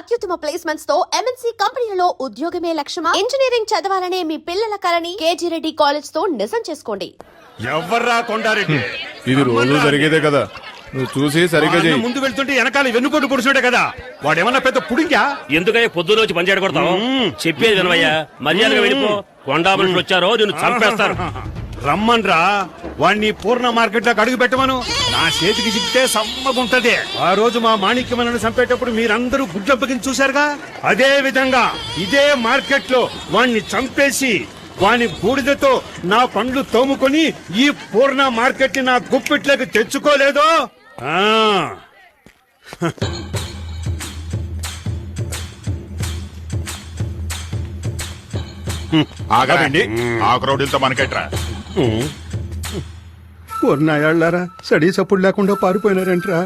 అత్యుత్తమ ప్లేస్మెంట్స్ తో ఎంఎన్సీ కంపెనీలలో ఉద్యోగమే లక్ష్యమా? ఇంజనీరింగ్ చదవాలనే మీ పిల్లల కలని కేజీ రెడ్డి కాలేజ్ తో నిజం చేసుకోండి. ఎవర్రా కొండారెడ్డి? ఇది రోజు జరిగేదే కదా, నువ్వు చూసి సరిగ్గా చేయి. ముందు వెళ్తుంటే వెనకాల వెన్నుకోటు పురుషుడే కదా, వాడేమన్నా పెద్ద పుడింగా? ఎందుకయ్యా పొద్దు రోజు పనిచేయడం కొడతావు? చెప్పేది వినవయ్యా, మర్యాదగా వెళ్ళిపో. కొండా మనుషులు వచ్చారో నిన్ను చంపేస్తారు. రమ్మన్రా, వాణ్ణి పూర్ణ మార్కెట్ లోకి అడుగు పెట్టమను. నా చేతికి చిక్కితే సమ్మగుంటది. ఆ రోజు మా మాణిక్యమలను చంపేటప్పుడు మీరందరూ గుడ్లప్పకిని చూశారుగా, అదే విధంగా ఇదే మార్కెట్ లో వాణ్ణి చంపేసి వాని బూడిదతో నా పండ్లు తోముకొని ఈ పూర్ణ మార్కెట్ ని నా గుప్పిట్లోకి తెచ్చుకోలేదో. ఆగండి, ఆ క్రౌడీలతో మనకెట్రా? పూర్ణాయాళ్ళారా సడీ సప్పుడు లేకుండా పారిపోయినారంట్రా.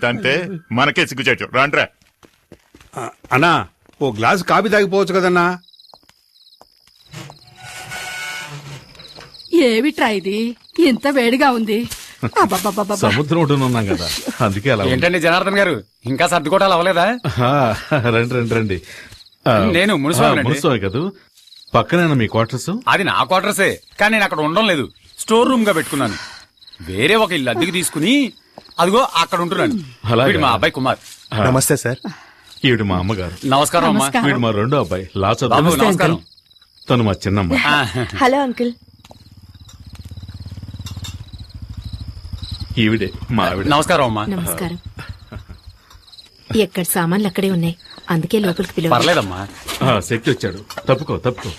తంతే మనకే సిగ్గుచేటు. రాండ్రా అన్నా, ఓ గ్లాస్ కాఫీ తాగిపోవచ్చు కదన్నా. ఏమిట్రా ఇది ఇంత వేడిగా ఉంది? సముద్రం ఒడ్డునున్నాం కదా, అందుకే అలా. ఏంటండి జనార్దన్ గారు, ఇంకా సర్దుకోవటాలు అవ్వలేదా? రండి రండి రండి. నేను మున్సిపల్ కదా, పక్కనేనా మీ క్వార్టర్స్? అది నా క్వార్టర్సే, కానీ నేను అక్కడ ఉండడం లేదు, స్టోర్ రూమ్ గా పెట్టుకున్నాను. వేరే ఒక ఇల్లు అద్దెకి తీసుకుని అదిగో అక్కడ ఉంటున్నాను. వీడు మా అబ్బాయి కుమార్. నమస్తే సార్. ఈవిడ మా అమ్మగారు. నమస్కారం అమ్మా. వీడు మా రెండో అబ్బాయి లాచ. నమస్కారం. తను మా చిన్నమ్మ. Hello uncle. ఈవిడే మా ఆవిడ. నమస్కారం అమ్మా. నమస్కారం. ఎక్కడ సామాన్లు అక్కడే ఉన్నాయి, అందుకే లోపలికి పిలువ. పర్లేదమ్మా. శక్తి వచ్చాడు, తప్పుకో తప్పుకో.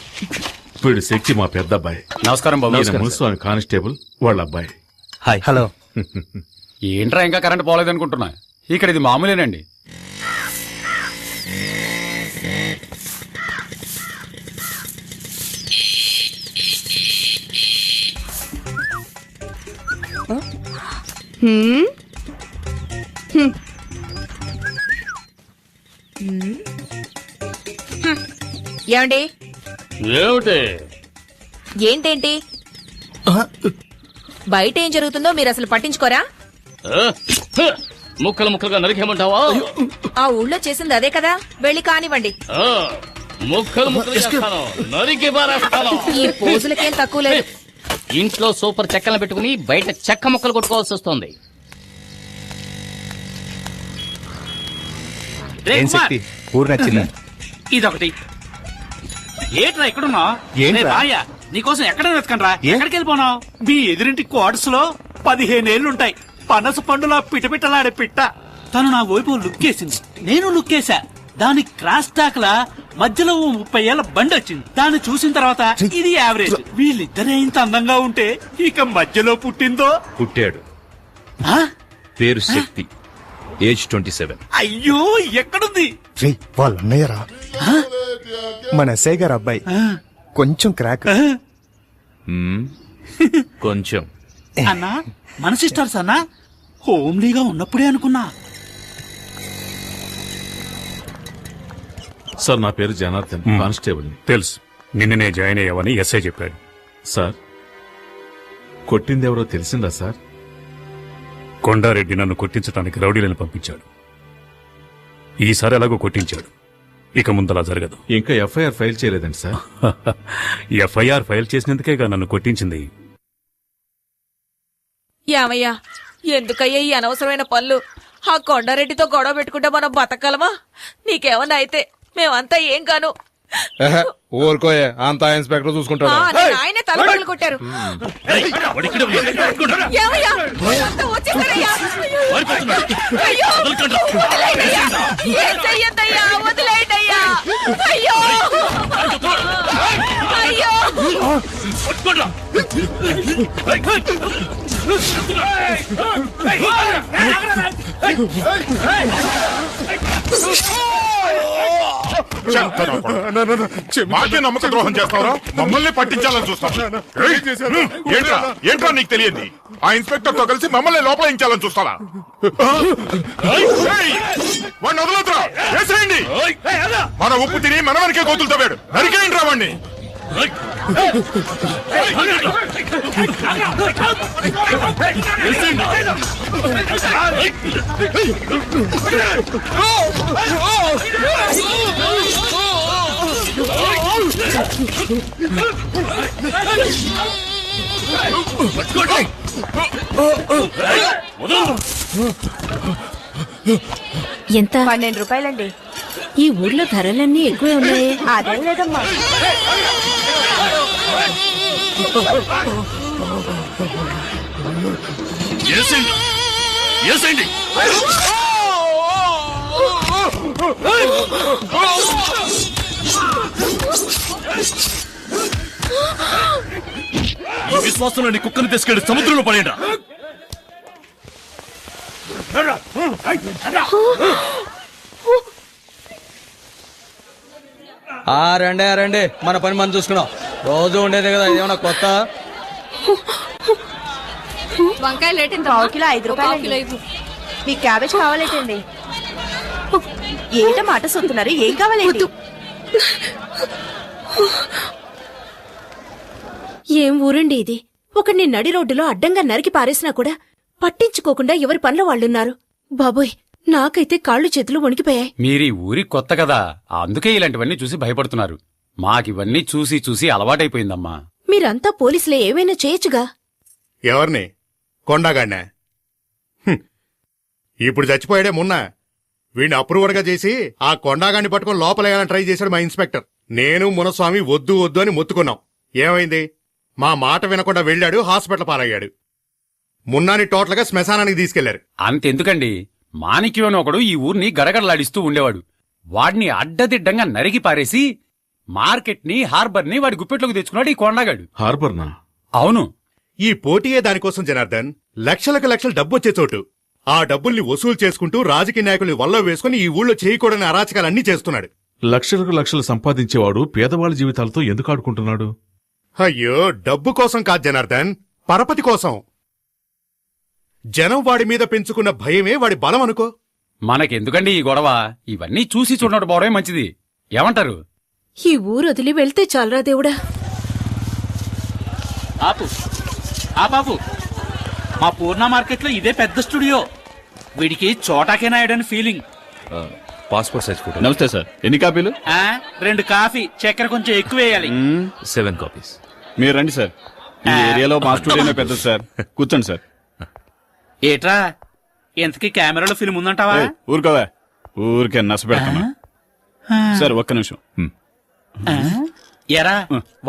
వీడు శక్తి మా పెద్ద అబ్బాయి. నమస్కారం బాబు. మున్సిపల్ కానిస్టేబుల్ వాళ్ళ అబ్బాయి. హాయ్. హలో. ఏంట్రా ఇంకా కరెంట్ పోలేదనుకుంటున్నా, ఇక్కడ ఇది మామూలేనండి. ఏమండి? ఏమిటి? ఏంటేంటి బయట ఏం జరుగుతుందో మీరు అసలు పట్టించుకోరా? ముక్కలు ముక్కలుగా నరికేమంటావా? ఆ ఊళ్ళో చేసింది అదే కదా, వెళ్ళి కానివ్వండి. ముక్కలు ముక్కలు నరికి పారేస్తాను. ఈ పోజులకేం తక్కువ లేదు. ఇంట్లో సూపర్ చెక్కలు పెట్టుకుని బయట చెక్క ముక్కలు కొట్టుకోవాల్సి వస్తుంది. ఇదొకటి. ఏట్రా ఎక్కడున్నా? నీకోసం ఎక్కడ వెతకండ్రా? ఎక్కడికి వెళ్ళిపోనావు? మీ ఎదురింటి క్వార్టర్స్ లో 15 ఏళ్లుంటాయి, పనస పండులా పిటపిటలాడే పిట్ట. తను నా వైపు లుక్కేసింది, నేను లుక్కేసా. దాని క్రాస్ టాక్ లా మధ్యలో 30 ఏళ్ల బండి వచ్చింది. దాన్ని చూసిన తర్వాత ఇది యావరేజ్. వీళ్ళిద్దరే ఇంత అందంగా ఉంటే ఇక మధ్యలో పుట్టాడు. పేరు శక్తి, ఏజ్ 27. అయ్యో, ఎక్కడుంది? వాళ్ళ అన్నయ్యరా, మన ఎస్ఐ గారు అబ్బాయి. కొంచెం క్రాక్. కొంచెం అన్నా, మన సిస్టర్స్ అన్నా, హోమ్లీగా ఉన్నప్పుడే అనుకున్నా. సార్, నా పేరు జనార్దన్, కానిస్టేబుల్. తెలుసు, నిన్ననే జాయిన్ అయ్యావని ఎస్ఐ చెప్పాడు. సార్, కొట్టిందెవరో తెలిసిందా సార్? కొండారెడ్డి నన్ను కొట్టించడానికి రౌడీలను పంపించాడు. ఈసారి ఎలాగో కొట్టించాడు, ఇక ముందలా జరగదు. ఇంకా ఎఫ్ఐఆర్ ఫైల్ చేయలేదండి సార్? ఎఫ్ఐఆర్ ఫైల్ చేసినందుకేగా నన్ను కొట్టించింది. యామయ్యా, ఎందుకయ్యా ఈ అనవసరమైన పనులు? ఆ కొండారెడ్డితో గొడవ పెట్టుకుంటే మనం బతకగలమా? నీకేమన్నా అయితే మేమంతా ఏం కాను. ఊరుకోయే, అంతా ఇన్స్పెక్టర్ చూసుకుంటాడు. ఆయనే తలపగలు కొట్టారు. ఏమయ్యా, అంతా వచ్చేసారయ్యా. అయ్యో, వదిలేయండయ్యా. ఏం చెయ్యొద్దయ్యా, వదిలేయండయ్యా. అయ్యో అయ్యో. మాకే నమ్మక ద్రోహం చేస్తావరా? మమ్మల్ని పట్టించాలని చూస్తావు? ఏంట్రా నీకు తెలియదు? ఆ ఇన్స్పెక్టర్ తో కలిసి మమ్మల్ని లోపలించాలని చూస్తావా? వాడిని వదలొద్దురా, వేసేయండి. మన ఉప్పు తిని మన వరకే కోతులు తవ్వాడు, నరికేయండి రా వాడిని. ఎంత? 12 రూపాయలండి. ఈ ఊర్లో ధరలన్నీ ఎక్కువే ఉన్నాయి. అదేం లేదమ్మా. ఈ విశ్వాసంలో నీ కుక్కను తీసుకెళ్లి సముద్రంలో పడేయండి. రండి మన పని మనం చూసుకున్నాం. రోజు ఉండేదే కదా, ఇదేమన్నా కొత్త? వంకాయలు ఏంటి? 1 కిలో 5 రూపాయలు. మీకు క్యాబేజ్ కావాలేటండి? ఏంట మాట సొత్తున్నారు? ఏం కావాలండి? ఏం ఊరండి ఇది? ఒకడిని నడి రోడ్డులో అడ్డంగా నరికి పారేసినా కూడా పట్టించుకోకుండా ఎవరి పనిలో వాళ్ళున్నారు. బాబోయ్, నాకైతే కాళ్ళు చేతులు వణికిపోయాయి. మీరీ ఊరి కొత్త కదా, అందుకే ఇలాంటివన్నీ చూసి భయపడుతున్నారు. మాకివన్నీ చూసి చూసి అలవాటైపోయిందమ్మా. మీరంతా పోలీసులే, ఏమైనా చేయొచ్చుగా. ఎవరిని? కొండగాడినా? ఇప్పుడు చచ్చిపోయాడే మొన్న. వీడిని అప్రూవర్గా చేసి ఆ కొండగాడిని పట్టుకుని లోపలేయాలని ట్రై చేశాడు మా ఇన్స్పెక్టర్. నేను మునస్వామి వద్దు వద్దు అని మొత్తుకున్నాం. ఏమైంది? మా మాట వినకుండా వెళ్ళాడు, హాస్పిటల్ పాలయ్యాడు. మున్నాని టోటల్గా శ్మశానానికి తీసుకెళ్లారు. అంతెందుకండి, మాణిక్యం అని ఒకడు ఈ ఊరిని గడగడలాడిస్తూ ఉండేవాడు. వాడిని అడ్డదిడ్డంగా నరికి పారేసి మార్కెట్ని, హార్బర్ని వాడి గుప్పెట్లోకి తెచ్చుకున్నాడు ఈ కొండగాడు. హార్బర్నా? అవును. ఈ పోటీయే దానికోసం జనార్దన్. లక్షలకు లక్షలు డబ్బొచ్చే చోటు. ఆ డబ్బుల్ని వసూలు చేసుకుంటూ రాజకీయ నాయకుల్ని వల్ల వేసుకుని ఈ ఊళ్ళో చేయకూడని అరాచకాలన్నీ చేస్తున్నాడు. లక్షలకు లక్షలు సంపాదించేవాడు పేదవాళ్ళ జీవితాలతో ఎందుకు ఆడుకుంటున్నాడు? అయ్యో, డబ్బు కోసం కాదు జనార్దన్, పరపతి కోసం. జనం వాడి మీద పెంచుకున్న భయమే వాడి బలం అనుకో. మనకెందుకండి ఈ గొడవ? ఇవన్నీ చూసి చూడడం పోవడమే మంచిది. ఏమంటారు? ఈ ఊరు వదిలి వెళ్తే చాలరా దేవుడా. ఆపు. మా పూర్ణ మార్కెట్ లో ఇదే పెద్ద స్టూడియో. వీడికి Chota K నాయుడని feeling. Passport size photo. నమస్తే సార్, ఎన్ని కాపీలు? 2 కాఫీ, చక్కెర కొంచెం ఎక్కువ వేయాలి. 7 కాపీస్. మీరు రండి సార్, ఈ ఏరియాలో మా స్టూడియోనే పెద్దది సార్. కూర్చోండి సార్. ఏట్రా, ఎంతకీ కెమెరాలో ఫిల్మ్ ఉందంటావా? ఊరుకోవా, ఊరికే నస పెడతాను సార్. ఒక్క నిమిషం. ఎరా,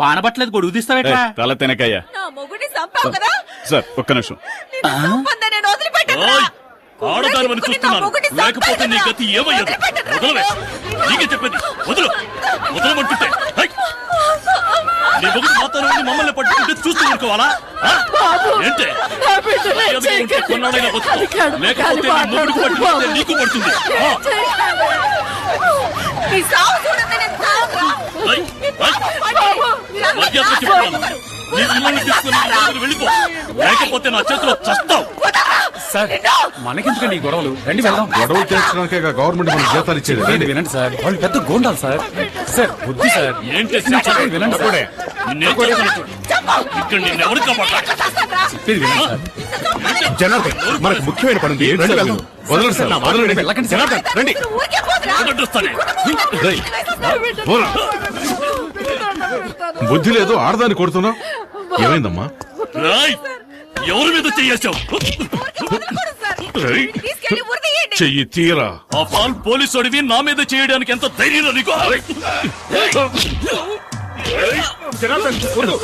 వానబట్టలేదు గొడుగు తీస్తావేట్రా? తల తినకయ్యా నా మొగుడిని చంపావు కదా? సార్, ఒక్క నిమిషం. నేను వదిలిపెట్టను. ఆడదానివని చూస్తున్నాను, లేకపోతే నీ గతి ఏమయ్యదు. వదలవే, నీకే చెప్పేది. వదలమంటుంటే నీ మొగుడు మాత్రం మమ్మల్ని పట్టుకుంటే చూస్తూ ఊరుకోవాలా? ఏంటే కొన్నాడైనా బతుకు, లేకపోతే నీ మొగుడికి పట్టుకుంటే నీకు పడుతుంది. మర్యాదగా చెప్తున్నాను, నీ పిల్లల్ని తీసుకుని వెళ్ళిపో, లేకపోతే నా చేతిలో చస్తావు. సార్, మనకెందుకండి ఈ గొడవలు? రండి వెళ్దాం. గొడవలు చేర్చడానికే గవర్నమెంట్ మనకు జీతాలు ఇచ్చేది. ఏంటి, వినండి సార్, వాళ్ళు పెద్ద గోండాలు సార్. సార్ వద్దు సార్. ఏంటి వినండి సార్. ఇక్కడ నిన్నెవరు కాపాడాలి? చెప్పేది వినండి సార్. జనార్దన్, మనకు ముఖ్యమైన పని ఉంది. రండి వెళ్దాం. వదలండి సార్, వదలండి. వెళ్ళకండి సార్. జనార్దన్, రండి. రేయ్, పోరా. బుద్ధి లేదు, ఆడదాన్ని కొడుతున్నావు. ఏమైందమ్మా? రాయ్, ఎవరి మీద చెయ్యేశావు? చెయ్యి తీరా. ఆ పాల్ పోలీసు అడివి నా మీద చేయడానికి ఎంత ధైర్యం నీకు? జనార్దన్, వద్దు.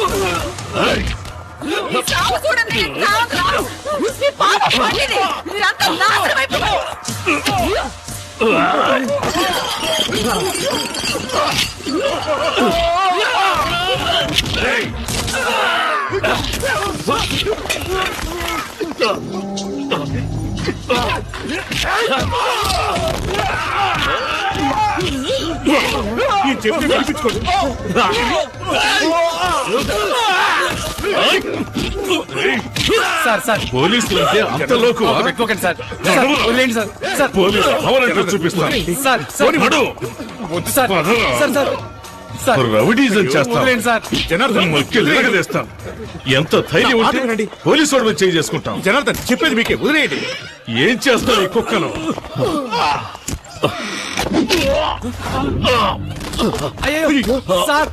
ఈ చెప్తే వినిపించుకోండి. సార్ సార్, పోలీసులు అంటే అంత లోకువా? పెట్టుకోకండి సార్. సార్, వదిలేయండి సార్. సార్, పోలీసు అవరంటూ చూపిస్తాను. సార్, సార్, నడు. వద్దు sir. Sir, sir, sir, rowdyism చేస్తాను. వదిలేయండి సార్. జనార్దన్ మొక్కేస్తాను. ఎంత ధైర్యం ఉంటే ఆగండి. పోలీసు వాడి మీద చేయి చేసుకుంటాం. జనార్దన్, చెప్పేది మీకే, వదిలేయండి. ఏం చేస్తావు ఈ కుక్కను? అయ్యో సార్,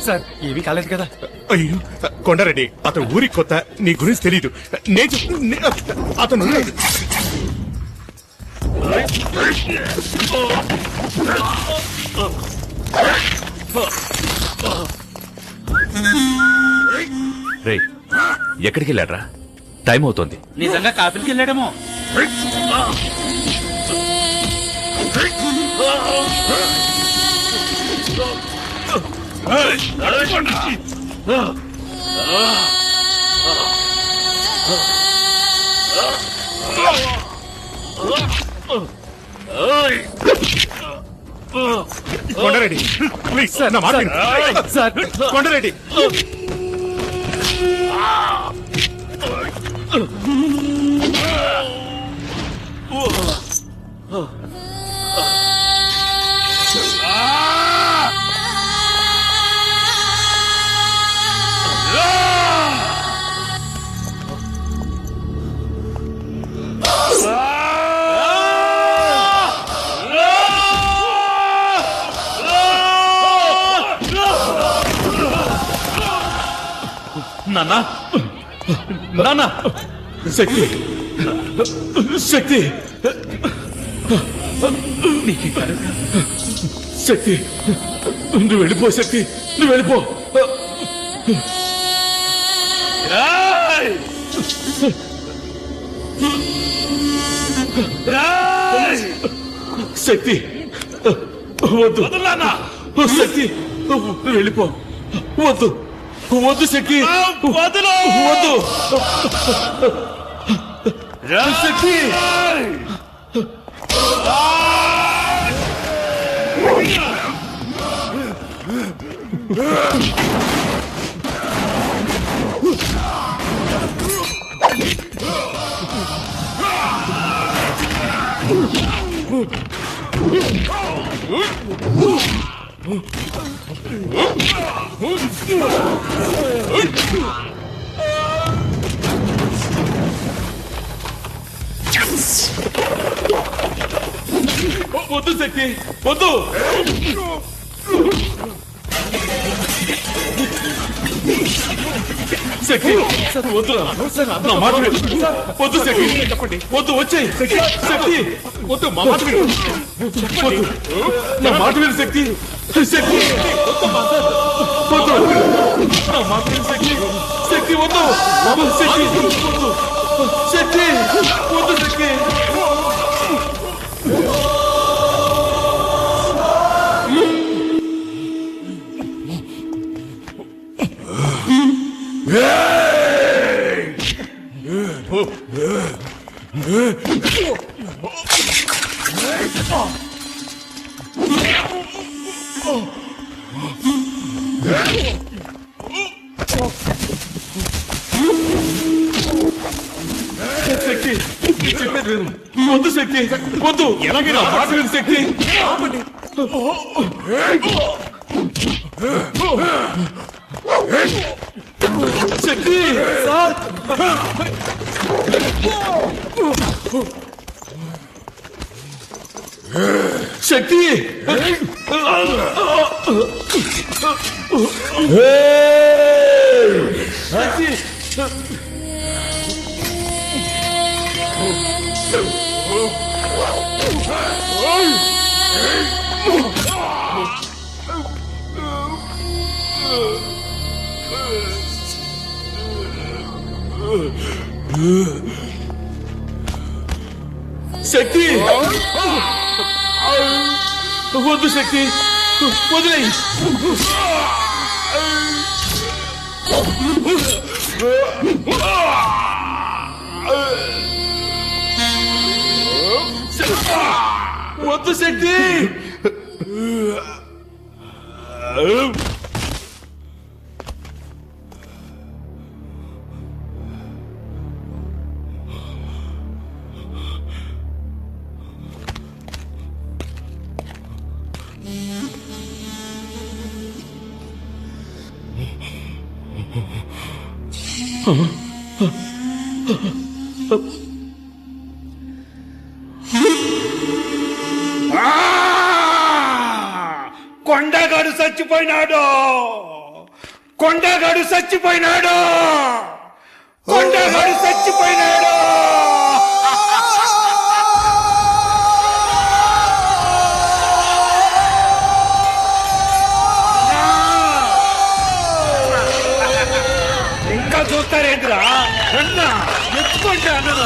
సార్ ఏమీ కాలేదు కదా? అయ్యో కొండారెడ్డి, అతను ఊరికి కొత్త, నీ గురించి తెలీదు. అతను రే ఎక్కడికి వెళ్ళాడ్రా? టైం అవుతోంది. నిజంగా కాఫీకి వెళ్ళాడేమో. కొండారెడ్డి ప్లీజ్ నా మాట విను. సార్ కొండారెడ్డి నాన్న నాన్న శక్తి శక్తి శక్తి నువ్వు వెళ్ళిపో శక్తి నువ్వు వెళ్ళిపో శక్తి వద్దు శక్తి వెళ్ళిపో వద్దు వద్దు శక్తి వద్దు వద్దు శక్తి వద్దు శక్తి వద్దు శక్తి వద్దురా నా మాట విను. వద్దు శక్తి చెప్పండి వద్దు వచ్చేయి శక్తి వద్దు మా మాట విను. వద్దు నా మాట విను శక్తి శక్తి వద్దు నా మాట విను శక్తి శక్తి వద్దు శక్తి వద్దు శక్తి వద్దు శక్తి శక్తి చెప్పేది విను. వద్దు శక్తి వద్దు ఎలాగైనా మాట విను శక్తి శక్తి శక్తి శక్తి వద్దు శక్తి వదిలే వద్దు శక్తి కొండగాడు చచ్చిపోయినాడు, కొండగాడు చచ్చిపోయినాడు, కొండగాడు చచ్చిపోయినాడు. ఇంకా చూస్తారేంద్రా, ఎత్తుకుంటాను.